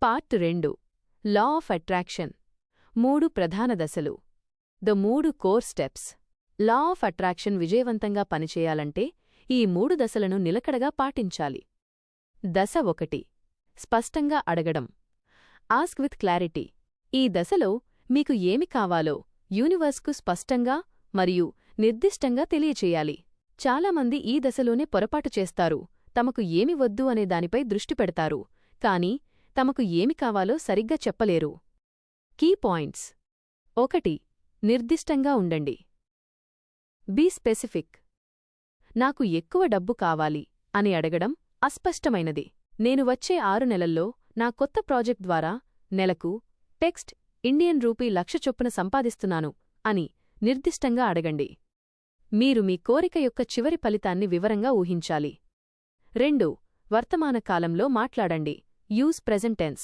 Part 2 law of attraction 3 ప్రధాన దశలు the 3 core steps. Law of attraction విజయవంతంగా పనిచేయాలంటే ఈ 3 దశలను నిలకడగా పాటించాలి. దశ 1 స్పష్టంగా అడగడం. Ask with clarity. ఈ దశలో మీకు ఏమి కావాలో యూనివర్స్కు స్పష్టంగా మరియు నిర్దిష్టంగా తెలియచేయాలి. చాలామంది ఈ దశలోనే పొరపాటు చేస్తారు. తమకు ఏమి వద్దు అనే దానిపై దృష్టి పెడతారు, కానీ తమకు ఏమి కావాలో సరిగ్గా చెప్పలేరు. Key points. 1 నిర్దిష్టంగా ఉండండి. Be specific. నాకు ఎక్కువ డబ్బు కావాలి అని అడగడం అస్పష్టమైనది. నేను వచ్చే 6 నెలల్లో నా కొత్త ప్రాజెక్ట్ ద్వారా నెలకు టెక్స్ట్ ఇండియన్ రూపీ 1,00,000 చొప్పున సంపాదిస్తున్నాను అని నిర్దిష్టంగా అడగండి. మీరు మీ కోరిక యొక్క చివరి ఫలితాన్ని వివరంగా ఊహించాలి. 2 వర్తమాన కాలంలో మాట్లాడండి. Use present tense.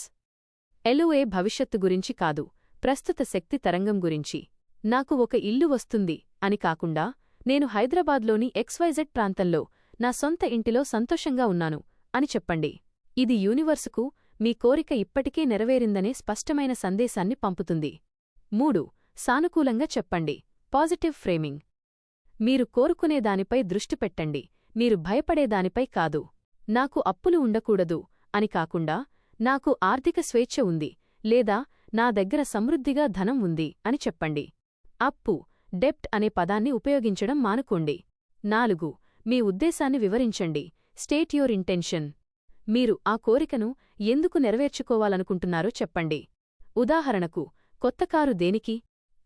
ఎలుఏ భవిష్యత్తు గురించి కాదు, ప్రస్తుత శక్తి తరంగం గురించి. నాకు ఒక ఇల్లు వస్తుంది అని కాకుండా, నేను హైదరాబాద్లోని XYZ ప్రాంతంలో నా సొంత ఇంటిలో సంతోషంగా ఉన్నాను అని చెప్పండి. ఇది యూనివర్సుకు మీ కోరిక ఇప్పటికే నెరవేరిందనే స్పష్టమైన సందేశాన్ని పంపుతుంది. 3 సానుకూలంగా చెప్పండి. Positive framing. మీరు కోరుకునేదానిపై దృష్టి పెట్టండి, మీరు భయపడేదానిపై కాదు. నాకు అప్పులు ఉండకూడదు అని కాకుండా, నాకు ఆర్థిక స్వేచ్ఛ ఉంది లేదా నా దగ్గర సమృద్ధిగా ధనం ఉంది అని చెప్పండి. అప్పు, డెప్ట్ అనే పదాన్ని ఉపయోగించడం మానుకోండి. 4 మీ ఉద్దేశాన్ని వివరించండి. State your intention. మీరు ఆ కోరికను ఎందుకు నెరవేర్చుకోవాలనుకుంటున్నారో చెప్పండి. ఉదాహరణకు, కొత్త కారు దేనికి?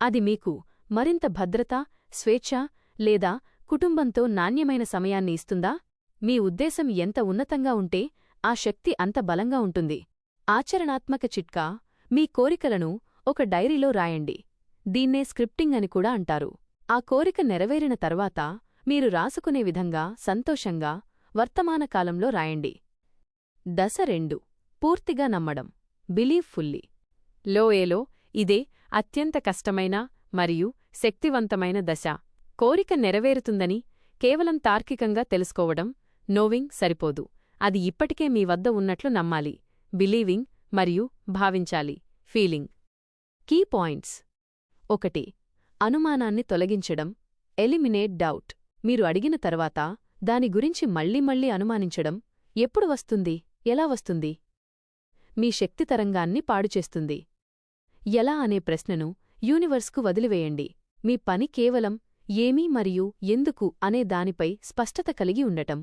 అది మీకు మరింత భద్రత, స్వేచ్ఛ లేదా కుటుంబంతో నాణ్యమైన సమయాన్ని ఇస్తుందా? మీ ఉద్దేశం ఎంత ఉన్నతంగా ఉంటే ఆ శక్తి అంత బలంగా ఉంటుంది. ఆచరణాత్మక చిట్కా. మీ కోరికలను ఒక డైరీలో రాయండి. దీన్నే స్క్రిప్టింగ్ అని కూడా అంటారు. ఆ కోరిక నెరవేరిన తర్వాత మీరు రాసుకునే విధంగా సంతోషంగా వర్తమాన కాలంలో రాయండి. దశ 2 పూర్తిగా నమ్మడం. Believe fully. లోఏలో ఇదే అత్యంత కష్టమైన మరియు శక్తివంతమైన దశ. కోరిక నెరవేరుతుందని కేవలం తార్కికంగా తెలుసుకోవడం, నోవింగ్ సరిపోదు. అది ఇప్పటికే మీ వద్ద ఉన్నట్లు నమ్మాలి. బిలీవింగ్ మరియు భావించాలి. ఫీలింగ్. Key points. 1 అనుమానాన్ని తొలగించడం. Eliminate doubt. మీరు అడిగిన తర్వాత దాని గురించి మళ్ళీ అనుమానించడం ఎప్పుడు వస్తుంది, ఎలా వస్తుంది? మీ శక్తి తరంగాన్ని పాడుచేస్తుంది. ఎలా అనే ప్రశ్నను యూనివర్స్కు వదిలివేయండి. మీ పని కేవలం ఏమి మరియు ఎందుకు అనే దానిపై స్పష్టత కలిగి ఉండటం.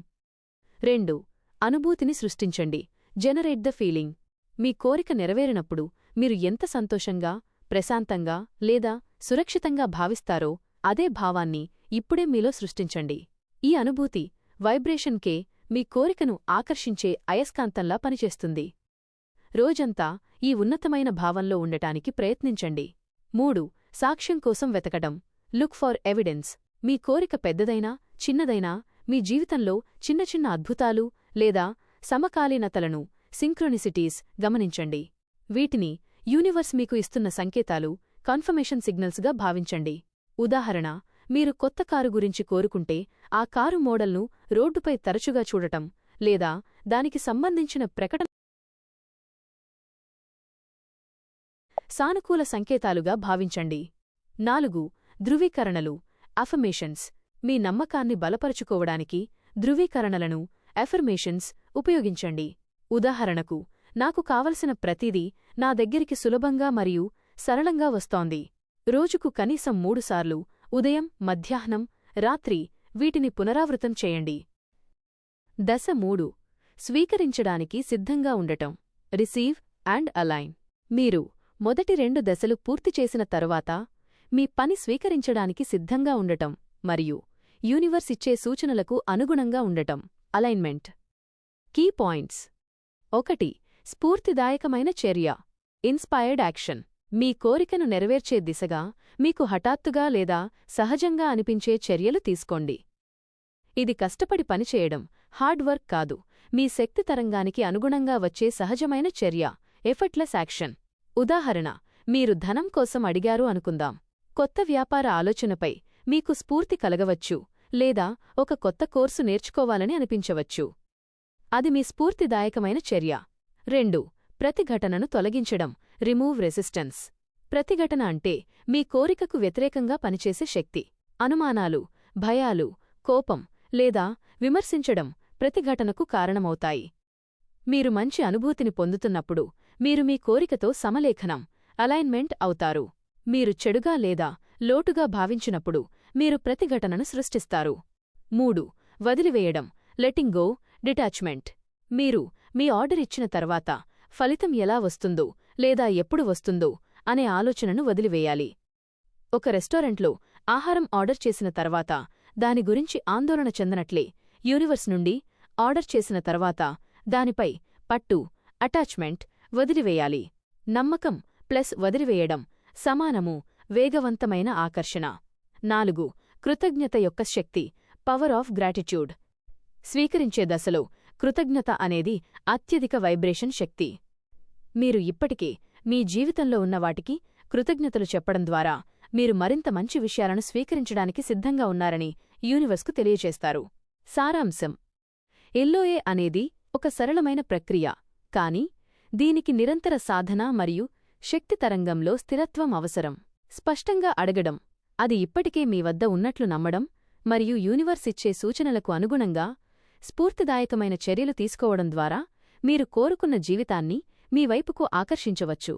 2 అనుభూతిని సృష్టించండి. Generate the feeling. మీ కోరిక నెరవేరినప్పుడు మీరు ఎంత సంతోషంగా, ప్రశాంతంగా లేదా సురక్షితంగా భావిస్తారో అదే భావాన్ని ఇప్పుడే మీలో సృష్టించండి. ఈ అనుభూతి వైబ్రేషన్కే మీ కోరికను ఆకర్షించే అయస్కాంతంలా పనిచేస్తుంది. రోజంతా ఈ ఉన్నతమైన భావంలో ఉండటానికి ప్రయత్నించండి. 3 సాక్ష్యం కోసం వెతకడం. Look far evidence. మీ కోరిక పెద్దదైనా చిన్నదైనా మీ జీవితంలో చిన్న అద్భుతాలు లేదా సమకాలీనతలను, సింక్రోనిసిటీస్ గమనించండి. వీటిని యూనివర్స్ మీకు ఇస్తున్న సంకేతాలు, కన్ఫర్మేషన్ సిగ్నల్స్గా భావించండి. ఉదాహరణ, మీరు కొత్త కారు గురించి కోరుకుంటే ఆ కారు మోడల్ను రోడ్డుపై తరచుగా చూడటం లేదా దానికి సంబంధించిన ప్రకటన సానుకూల సంకేతాలుగా భావించండి. 4 ధృవీకరణలు. అఫర్మేషన్స్. మీ నమ్మకాన్ని బలపరుచుకోవడానికి ధృవీకరణలను, అఫర్మేషన్స్ ఉపయోగించండి. ఉదాహరణకు, నాకు కావలసిన ప్రతిదీ నా దగ్గరికి సులభంగా మరియు సరళంగా వస్తోంది. రోజుకు కనీసం 3 సార్లు ఉదయం, మధ్యాహ్నం, రాత్రి వీటిని పునరావృతం చేయండి. దశ 3 స్వీకరించడానికి సిద్ధంగా ఉండటం. Receive and align. మీరు మొదటి 2 దశలు పూర్తి చేసిన తరువాత మీ పని స్వీకరించడానికి సిద్ధంగా ఉండటం మరియు యూనివర్స్ ఇచ్చే సూచనలకు అనుగుణంగా ఉండటం. అలైన్మెంట్. Key points. 1 స్ఫూర్తిదాయకమైన చర్య. Inspired action. మీ కోరికను నెరవేర్చే దిశగా మీకు హఠాత్తుగా లేదా సహజంగా అనిపించే చర్యలు తీసుకోండి. ఇది కష్టపడి పనిచేయడం, హార్డ్ వర్క్ కాదు, మీ శక్తి తరంగానికి అనుగుణంగా వచ్చే సహజమైన చర్య. Effortless action. ఉదాహరణ, మీరు ధనం కోసం అడిగారు అనుకుందాం. కొత్త వ్యాపార ఆలోచనపై మీకు స్ఫూర్తి కలగవచ్చు లేదా ఒక కొత్త కోర్సు నేర్చుకోవాలని అనిపించవచ్చు. అది మీ స్ఫూర్తిదాయకమైన చర్య. 2 ప్రతిఘటనను తొలగించడం, రిమూవ్ రెసిస్టెన్స్. ప్రతిఘటన అంటే మీ కోరికకు వ్యతిరేకంగా పనిచేసే శక్తి. అనుమానాలు, భయాలు, కోపం లేదా విమర్శించడం ప్రతిఘటనకు కారణమవుతాయి. మీరు మంచి అనుభూతిని పొందుతున్నప్పుడు మీరు మీ కోరికతో సమలేఖనం, అలైన్మెంట్ అవుతారు. మీరు చెడుగా లేదా లోటుగా భావించినప్పుడు మీరు ప్రతిఘటనను సృష్టిస్తారు. 3. వదిలివేయడం, లెట్టింగ్ గో, డిటాచ్మెంట్. మీరు మీ ఆర్డర్ ఇచ్చిన తర్వాత ఫలితం ఎలా వస్తుందో లేదా ఎప్పుడు వస్తుందో అనే ఆలోచనను వదిలివేయాలి. ఒక రెస్టారెంట్లో ఆహారం ఆర్డర్ చేసిన తర్వాత దాని గురించి ఆందోళన చెందనట్లే యూనివర్స్ నుండి ఆర్డర్ చేసిన తర్వాత దానిపై పట్టు, అటాచ్మెంట్ వదిలివేయాలి. నమ్మకం ప్లస్ వదిలివేయడం సమానము వేగవంతమైన ఆకర్షణ. 4. కృతజ్ఞత యొక్క శక్తి, పవర్ ఆఫ్ గ్రాటిట్యూడ్. స్వీకరించే దశలో కృతజ్ఞత అనేది అత్యధిక వైబ్రేషన్ శక్తి. మీరు ఇప్పటికే మీ జీవితంలో ఉన్న వాటికి కృతజ్ఞతలు చెప్పడం ద్వారా మీరు మరింత మంచి విషయాలను స్వీకరించడానికి సిద్ధంగా ఉన్నారని యూనివర్స్కు తెలియచేస్తారు. సారాంశం: ఎల్ఓఏ అనేది ఒక సరళమైన ప్రక్రియ, కాని దీనికి నిరంతర సాధన మరియు శక్తి తరంగంలో స్థిరత్వం అవసరం. స్పష్టంగా అడగడం, అది ఇప్పటికే మీ వద్ద ఉన్నట్లు నమ్మడం మరియు యూనివర్స్ ఇచ్చే సూచనలకు అనుగుణంగా స్ఫూర్తిదాయకమైన చర్యలు తీసుకోవడం ద్వారా మీరు కోరుకున్న జీవితాన్ని మీ వైపుకు ఆకర్షించవచ్చు.